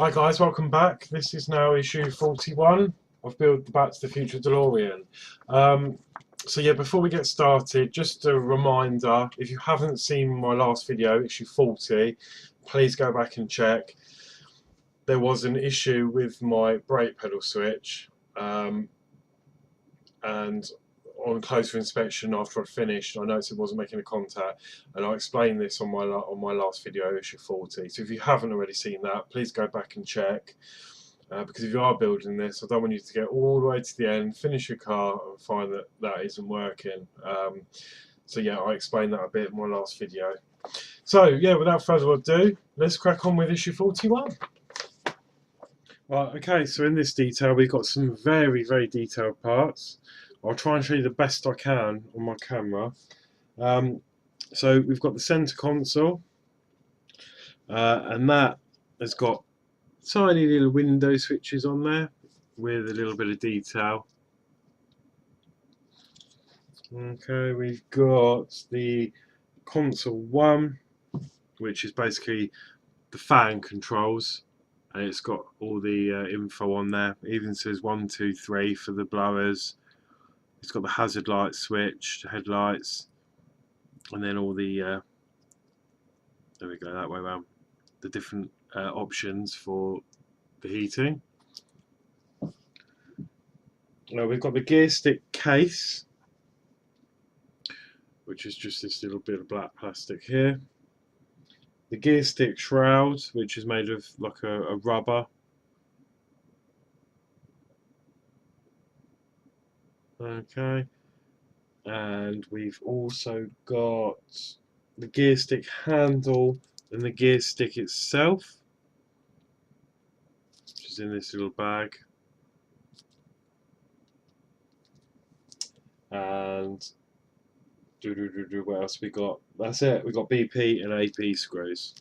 Hi guys, welcome back. This is now issue 41 of Build the Back to the Future DeLorean. So yeah, before we get started, just a reminder, if you haven't seen my last video, issue 40, please go back and check. There was an issue with my brake pedal switch, and on closer inspection after I'd finished, I noticed it wasn't making a contact, and I explained this on my last video, issue 40. So if you haven't already seen that, please go back and check, because if you are building this, I don't want you to get all the way to the end, finish your car, and find that that isn't working. So yeah, I explained that a bit in my last video. So yeah, without further ado, let's crack on with issue 41. Right, okay, so in this detail we've got some very, very detailed parts. I'll try and show you the best I can on my camera. So we've got the centre console, and that has got tiny little window switches on there with a little bit of detail. Okay, we've got the console 1, which is basically the fan controls, and it's got all the info on there. It even says 1, 2, 3 for the blowers. It's got the hazard light switch, the headlights, and then all the there we go, that way around, the different options for the heating. We've got the gear stick case, which is just this little bit of black plastic here. The gear stick shroud, which is made of like a rubber. Okay, and we've also got the gear stick handle and the gear stick itself, which is in this little bag. And what else we got? That's it. We've got BP and AP screws.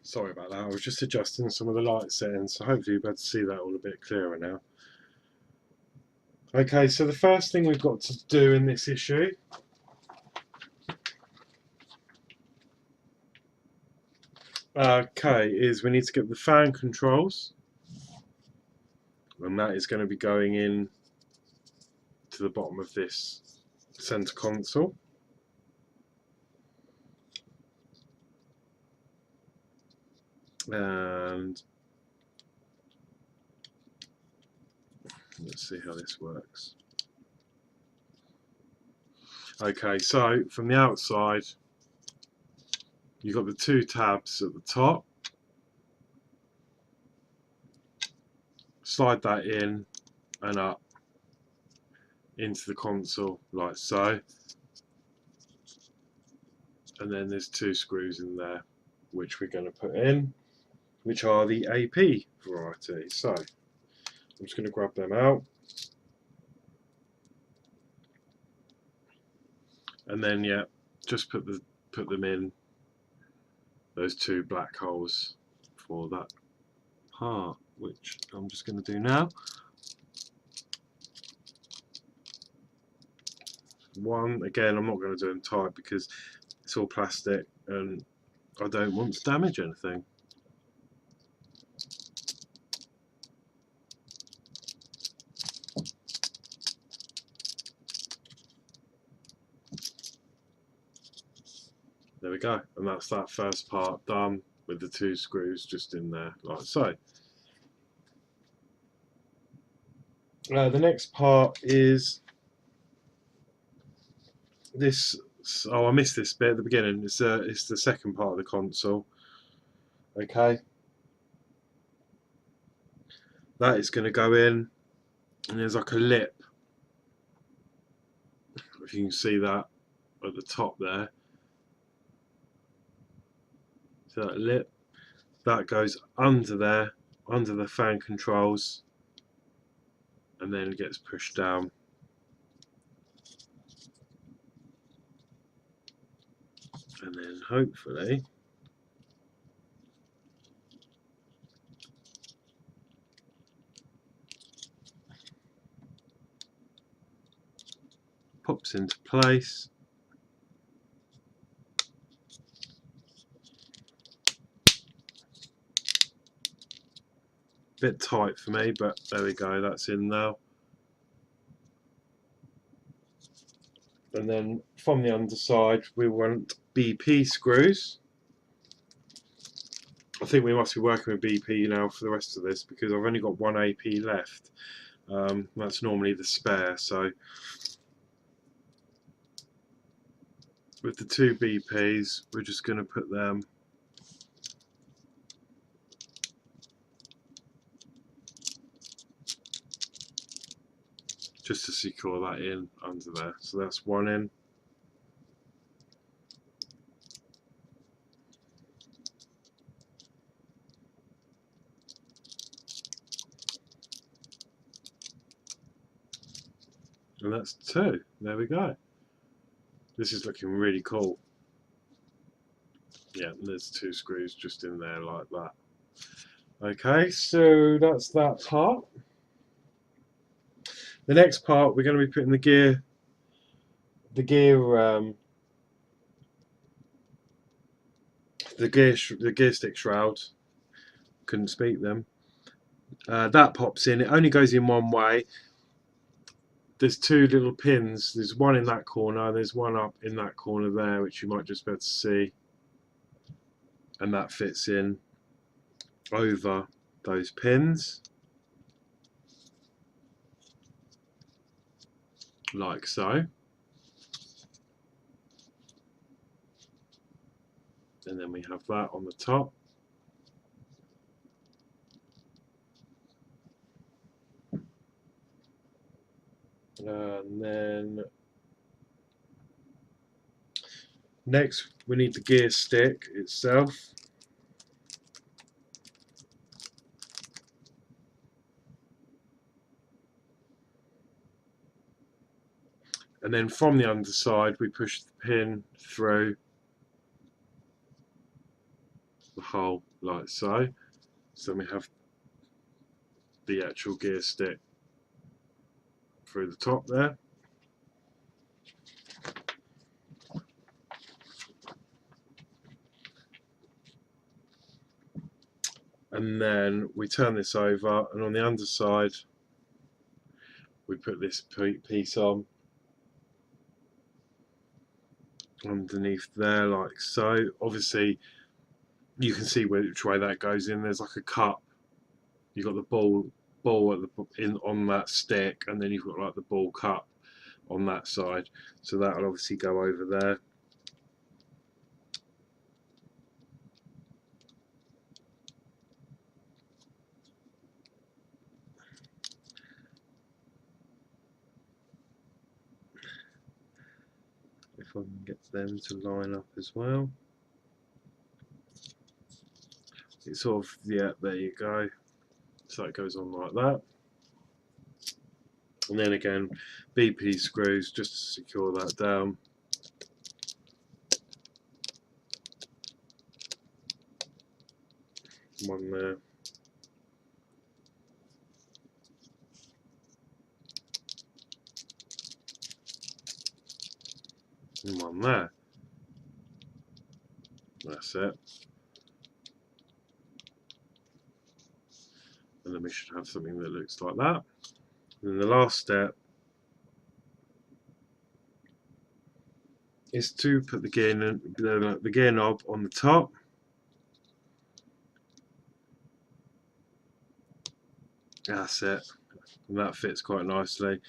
Sorry about that. I was just adjusting some of the light settings, so hopefully you'll be able to see that all a bit clearer now. Okay, so the first thing we've got to do in this issue is we need to get the fan controls, and that is going to be going in to the bottom of this center console. And let's see how this works. Okay, so from the outside you've got the 2 tabs at the top. Slide that in and up into the console like so, and then there's 2 screws in there which we're going to put in, which are the AP variety. So I'm just going to grab them out, and then yeah, just put them in those 2 black holes for that part, which I'm just going to do now. One, again, I'm not going to do them tight because it's all plastic and I don't want to damage anything. There we go, and that's that first part done with the 2 screws just in there like so. The next part is this. Oh, I missed this bit at the beginning. It's the second part of the console. Okay, that is going to go in, and there's like a lip, if you can see that at the top there. So that lip, that goes under there, under the fan controls, and then gets pushed down. And then hopefully pops into place. Bit tight for me, but there we go, that's in now. And then from the underside we want BP screws. I think we must be working with BP now for the rest of this because I've only got one AP left. That's normally the spare, so with the two BPs we're just going to put them just to secure that in under there. So that's one in. And that's two. There we go. This is looking really cool. Yeah, there's two screws just in there like that. Okay, so that's that part. The next part, we're going to be putting the gear stick shroud. Couldn't speak them. That pops in. It only goes in one way. There's two little pins. There's one in that corner. There's one up in that corner there, which you might just be able to see. And that fits in over those pins, like so. And then we have that on the top. And then next we need the gear stick itself. And then from the underside we push the pin through the hole like so. So we have the actual gear stick through the top there. And then we turn this over, and on the underside we put this piece on underneath there like so. Obviously you can see which way that goes in. There's like a cup. You've got the ball at the on that stick, and then you've got like the ball cup on that side. So that will obviously go over there. If I can get them to line up as well. It's sort of, yeah, there you go. So it goes on like that. And then again, BP screws just to secure that down. One there. And one there. That's it. And then we should have something that looks like that. And then the last step is to put the gear knob on the top. That's it. And that fits quite nicely.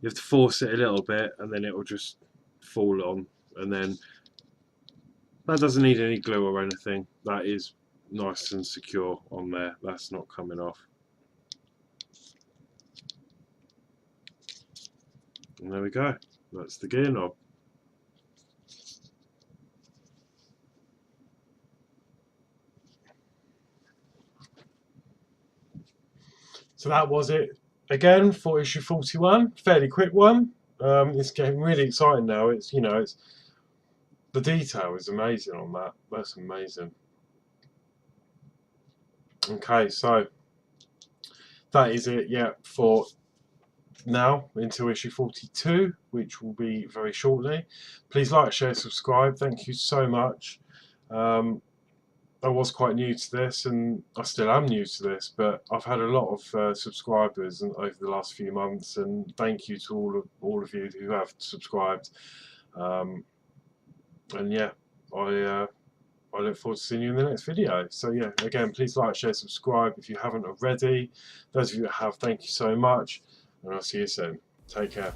You have to force it a little bit and then it will just fall on, and then that doesn't need any glue or anything. That is nice and secure on there. That's not coming off. And there we go. That's the gear knob. So that was it again for issue 41. Fairly quick one. It's getting really exciting now. It's the detail is amazing on that. That's amazing. Okay, so that is it. Yeah, for now until issue 42, which will be very shortly. Please like, share, subscribe. Thank you so much. I was quite new to this, and I still am new to this, but I've had a lot of subscribers over the last few months, and thank you to all of you who have subscribed. And yeah, I look forward to seeing you in the next video. So yeah, again, please like, share, subscribe if you haven't already. Those of you that have, thank you so much, and I'll see you soon. Take care.